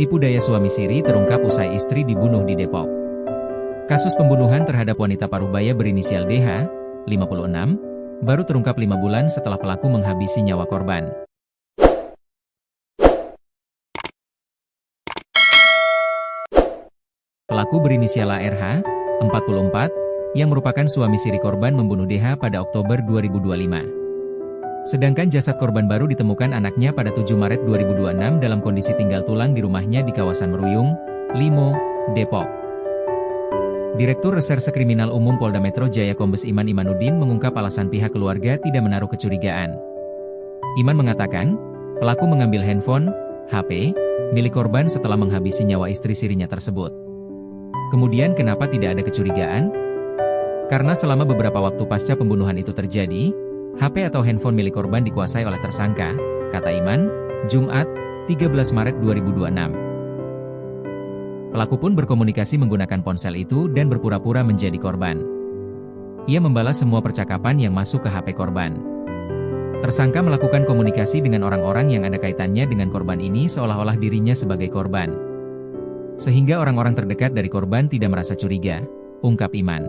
Tipu daya suami siri terungkap usai istri dibunuh di Depok. Kasus pembunuhan terhadap wanita parubaya berinisial DH, 56, baru terungkap 5 bulan setelah pelaku menghabisi nyawa korban. Pelaku berinisial ARH, 44, yang merupakan suami siri korban membunuh DH pada Oktober 2025. Sedangkan jasad korban baru ditemukan anaknya pada 7 Maret 2026 dalam kondisi tinggal tulang di rumahnya di kawasan Meruyung, Limo, Depok. Direktur Reserse Kriminal Umum Polda Metro Jaya Kombes Iman Imanuddin mengungkap alasan pihak keluarga tidak menaruh kecurigaan. Iman mengatakan, pelaku mengambil handphone, HP, milik korban setelah menghabisi nyawa istri sirinya tersebut. Kemudian kenapa tidak ada kecurigaan? Karena selama beberapa waktu pasca pembunuhan itu terjadi, HP atau handphone milik korban dikuasai oleh tersangka, kata Iman, Jumat, 13 Maret 2026. Pelaku pun berkomunikasi menggunakan ponsel itu dan berpura-pura menjadi korban. Ia membalas semua percakapan yang masuk ke HP korban. Tersangka melakukan komunikasi dengan orang-orang yang ada kaitannya dengan korban ini seolah-olah dirinya sebagai korban. Sehingga orang-orang terdekat dari korban tidak merasa curiga, ungkap Iman.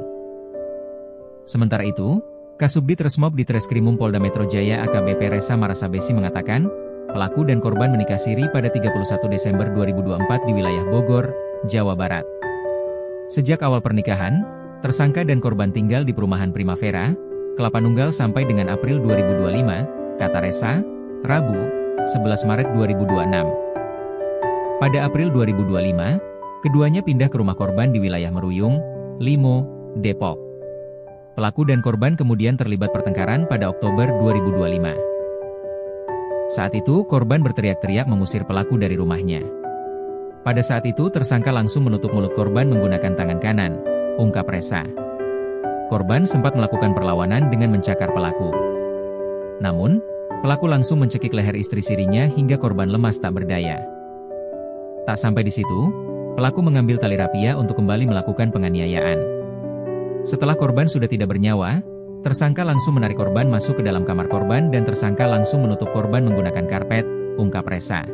Sementara itu, Kasubdit Resmob di Treskrimum Polda Metro Jaya AKBP Resa Marasabesi mengatakan, pelaku dan korban menikah siri pada 31 Desember 2024 di wilayah Bogor, Jawa Barat. Sejak awal pernikahan, tersangka dan korban tinggal di perumahan Primavera, Kelapa Nunggal sampai dengan April 2025, kata Resa, Rabu, 11 Maret 2026. Pada April 2025, keduanya pindah ke rumah korban di wilayah Meruyung, Limo, Depok. Pelaku dan korban kemudian terlibat pertengkaran pada Oktober 2025. Saat itu, korban berteriak-teriak mengusir pelaku dari rumahnya. Pada saat itu, tersangka langsung menutup mulut korban menggunakan tangan kanan, ungkap Resa. Korban sempat melakukan perlawanan dengan mencakar pelaku. Namun, pelaku langsung mencekik leher istri sirinya hingga korban lemas tak berdaya. Tak sampai di situ, pelaku mengambil tali rapia untuk kembali melakukan penganiayaan. Setelah korban sudah tidak bernyawa, tersangka langsung menarik korban masuk ke dalam kamar korban dan tersangka langsung menutup korban menggunakan karpet, ungkap Resa.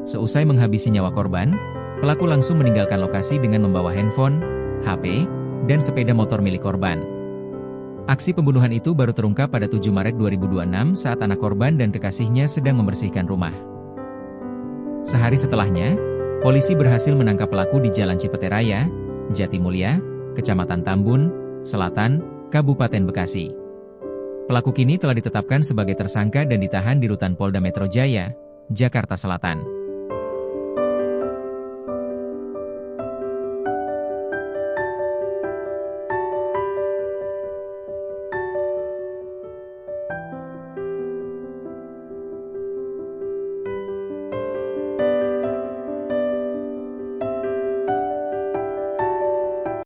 Seusai menghabisi nyawa korban, pelaku langsung meninggalkan lokasi dengan membawa handphone, HP, dan sepeda motor milik korban. Aksi pembunuhan itu baru terungkap pada 7 Maret 2026 saat anak korban dan kekasihnya sedang membersihkan rumah. Sehari setelahnya, polisi berhasil menangkap pelaku di Jalan Cipete Raya, Jatimulya, Kecamatan Tambun, Selatan, Kabupaten Bekasi. Pelaku kini telah ditetapkan sebagai tersangka dan ditahan di Rutan Polda Metro Jaya, Jakarta Selatan.